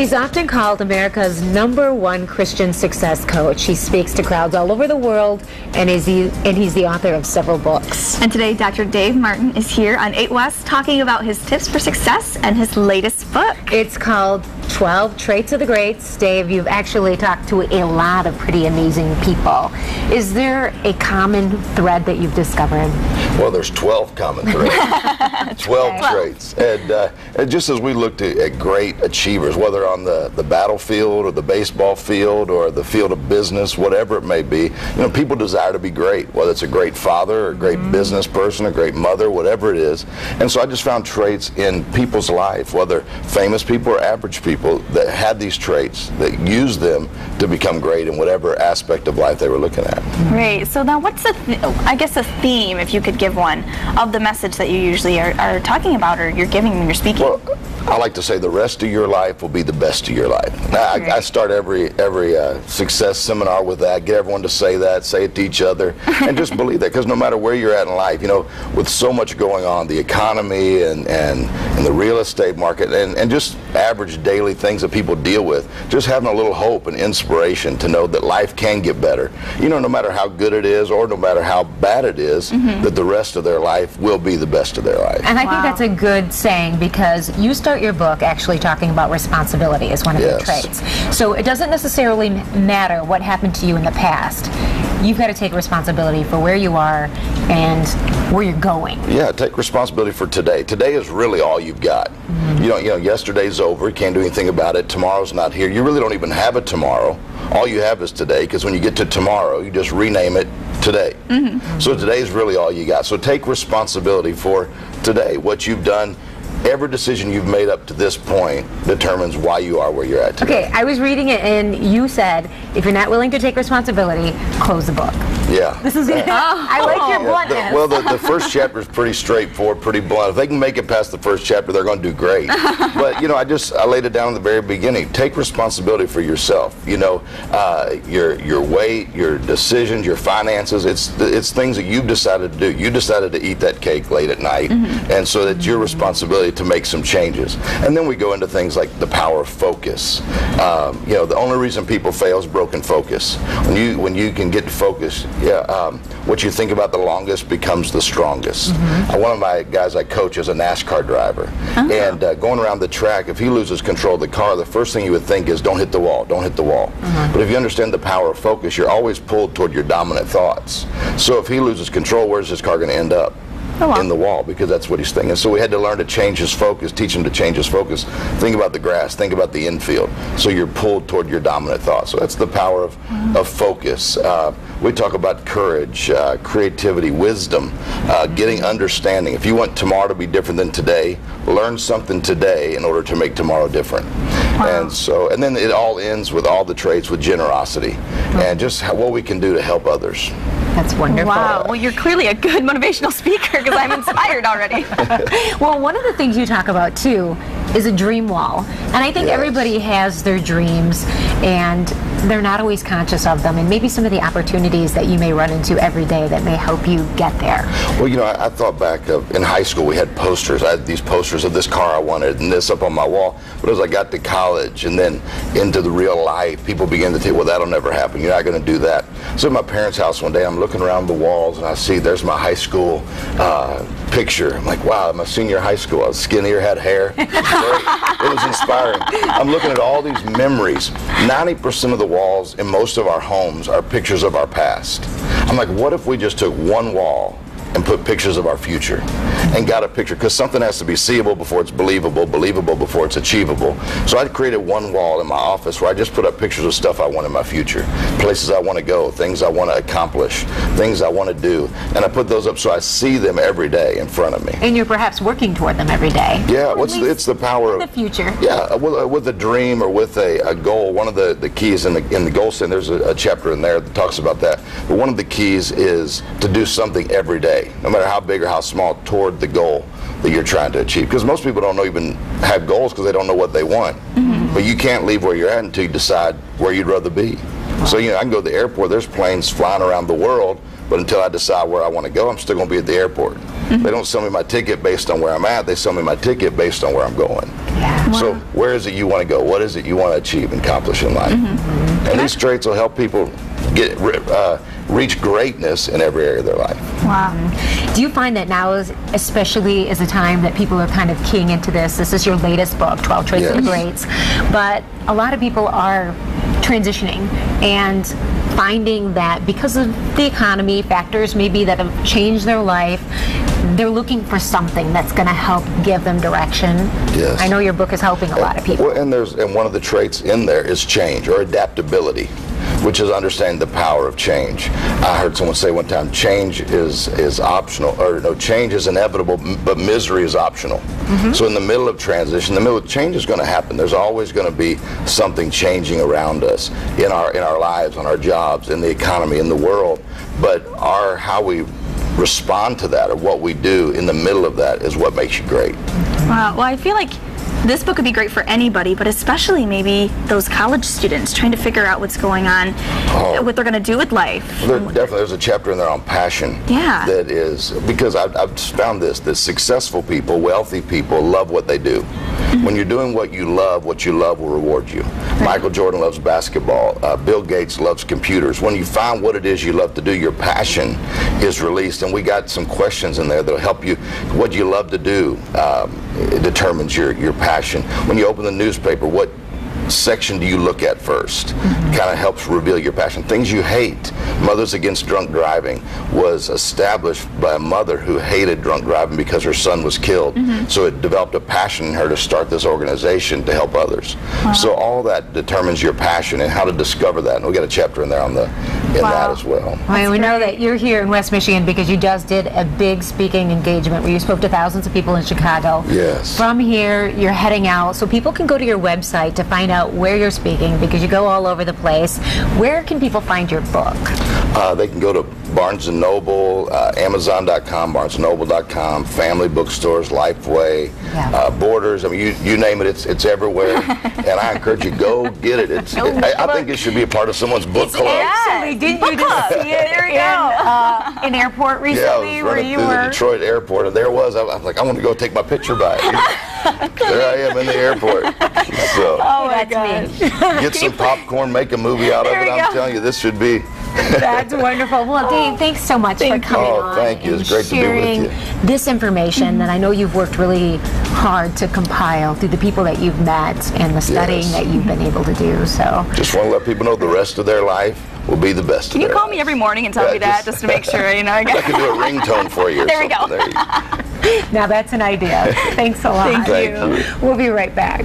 He's often called America's #1 Christian success coach. He speaks to crowds all over the world, and he's the author of several books. And today, Dr. Dave Martin is here on 8WEST talking about his tips for success and his latest book. It's called 12 Traits of the Greats. Dave, you've actually talked to a lot of pretty amazing people. Is there a common thread that you've discovered? Well, there's 12 common threads. 12 traits. And just as we looked at great achievers, whether on the battlefield or the baseball field or the field of business, whatever it may be, people desire to be great, whether it's a great father or a great business person, a great mother, whatever it is. And so I just found traits in people's life, whether famous people or average people, that had these traits, that used them to become great in whatever aspect of life they were looking at. Great. So now what's a theme, if you could give one, of the message that you usually are talking about or you're giving when you're speaking? Well, I like to say the rest of your life will be the best of your life. Now, I start every success seminar with that, get everyone to say that, say it to each other, and just believe that, because no matter where you're at in life, with so much going on, the economy and the real estate market and just average daily things that people deal with, just having a little hope and inspiration to know that life can get better. No matter how good it is or no matter how bad it is, that the rest of their life will be the best of their life. And I think that's a good saying, because you start your book actually talking about responsibility as one of your traits. So it doesn't necessarily matter what happened to you in the past. You've got to take responsibility for where you are and where you're going. Yeah, take responsibility for today. Today is really all you've got. Yesterday's over. You can't do anything about it. Tomorrow's not here. You really don't even have a tomorrow. All you have is today, because when you get to tomorrow, you just rename it today. So today is really all you got. So take responsibility for today, what you've done. Every decision you've made up to this point determines why you are where you're at today. Okay, I was reading it, and you said, if you're not willing to take responsibility, close the book. Yeah. This is I like your bluntness. Well, the first chapter is pretty straightforward, pretty blunt. If they can make it past the first chapter, they're going to do great. But, I laid it down at the very beginning. Take responsibility for yourself. Your weight, your decisions, your finances, it's things that you've decided to do. You decided to eat that cake late at night, and so it's your responsibility to make some changes. And then we go into things like the power of focus. The only reason people fail is broken focus. When you can get to focus, what you think about the longest becomes the strongest. One of my guys I coach is a NASCAR driver, and going around the track, if he loses control of the car, the first thing you would think is, don't hit the wall, don't hit the wall. But if you understand the power of focus, you're always pulled toward your dominant thoughts. So if he loses control, where's his car going to end up? In the wall, because that's what he's thinking. So we had to learn to change his focus, teach him to change his focus. Think about the grass, think about the infield. So you're pulled toward your dominant thought. So that's the power of focus. We talk about courage, creativity, wisdom, getting understanding. If you want tomorrow to be different than today, learn something today in order to make tomorrow different. And then it all ends with all the traits with generosity and just what we can do to help others. That's wonderful. Wow. Well, you're clearly a good motivational speaker, because I'm inspired already. Well, one of the things you talk about, too, is a dream wall. And I think everybody has their dreams, and they're not always conscious of them, and maybe some of the opportunities that you may run into every day that may help you get there. Well, I thought back in high school, we had posters. I had these posters of this car I wanted and this up on my wall. But as I got to college and then into the real life, people began to say, well, that'll never happen. You're not going to do that. So at my parents' house one day, I'm looking around the walls, and I see there's my high school picture. I'm like, wow, my senior high school. I was skinnier, had hair. It was inspiring. I'm looking at all these memories. 90% of the walls in most of our homes are pictures of our past. I'm like, what if we just took one wall and put pictures of our future and got a picture, because something has to be seeable before it's believable, believable before it's achievable. So I created one wall in my office where I just put up pictures of stuff I want in my future, places I want to go, things I want to accomplish, things I want to do, and I put those up so I see them every day in front of me. And you're perhaps working toward them every day. Yeah, it's the power of the future. Yeah, with a dream or with a goal. One of the keys in the goal setting, there's a chapter in there that talks about that. But one of the keys is to do something every day, no matter how big or how small, toward the goal that you're trying to achieve. Because most people don't even have goals because they don't know what they want. But you can't leave where you're at until you decide where you'd rather be. So I can go to the airport, there's planes flying around the world, but until I decide where I want to go, I'm still going to be at the airport. They don't sell me my ticket based on where I'm at, they sell me my ticket based on where I'm going. Yeah. So where is it you want to go? What is it you want to achieve and accomplish in life? And these traits will help people get reach greatness in every area of their life. Wow. Do you find that now, especially is a time that people are kind of keying into this? This is your latest book, 12 Traits of the Greats, but a lot of people are transitioning and finding that because of the economy, factors maybe that have changed their life, they're looking for something that's going to help give them direction. Yes. I know your book is helping a lot of people. Well, and one of the traits in there is change or adaptability, which is understanding the power of change. I heard someone say one time, change is optional, or no, change is inevitable, but misery is optional. So in the middle of transition, change is going to happen. There's always going to be something changing around us in our lives, on our jobs, in the economy, in the world. But how we respond to that, or what we do in the middle of that, is what makes you great. Wow. Well, I feel like this book would be great for anybody, but especially maybe those college students trying to figure out what's going on, what they're going to do with life. Well, there's a chapter in there on passion. Yeah. That is, because I've found that successful people, wealthy people, love what they do. When you're doing what you love will reward you. Michael Jordan loves basketball. Bill Gates loves computers. When you find what it is you love to do, your passion is released. And we got some questions in there that'll help you. What you love to do it determines your passion. When you open the newspaper, what section do you look at first? Kind of helps reveal your passion. Things you hate. Mothers Against Drunk Driving was established by a mother who hated drunk driving because her son was killed. So it developed a passion in her to start this organization to help others. So all that determines your passion and how to discover that. And we got a chapter in there on that as well. Well, we know that you're here in West Michigan because you just did a big speaking engagement where you spoke to thousands of people in Chicago. Yes. From here, you're heading out, so people can go to your website to find out where you're speaking, because you go all over the place. Where can people find your book? They can go to Barnes & Noble, Amazon.com, BarnesandNoble.com, family bookstores, Lifeway, Borders. I mean, you name it, it's everywhere. And I encourage you, go get it. I think it should be a part of someone's book club. Actually, didn't you just see it There we go. in an airport recently I was where running you through were? the Detroit airport, and there was. I was like, I want to go take my picture by it. There I am in the airport. So Oh my That's gosh. me. get some popcorn, make a movie out of There it. we I'm go. telling you, this should be. That's wonderful. Well, Dave, thanks so much for coming on. Thank you. And It's great to be with sharing you. this information that I know you've worked really hard to compile through the people that you've met and the studying Yes. that you've been able to do. So Just want to let people know the rest of their life will be the best. Can you call me every morning and tell me that, just to make sure, you know? I can do a ringtone for you. Or There we go. something. There you go. now that's an idea. Thanks a lot. Thank you. We'll be right back.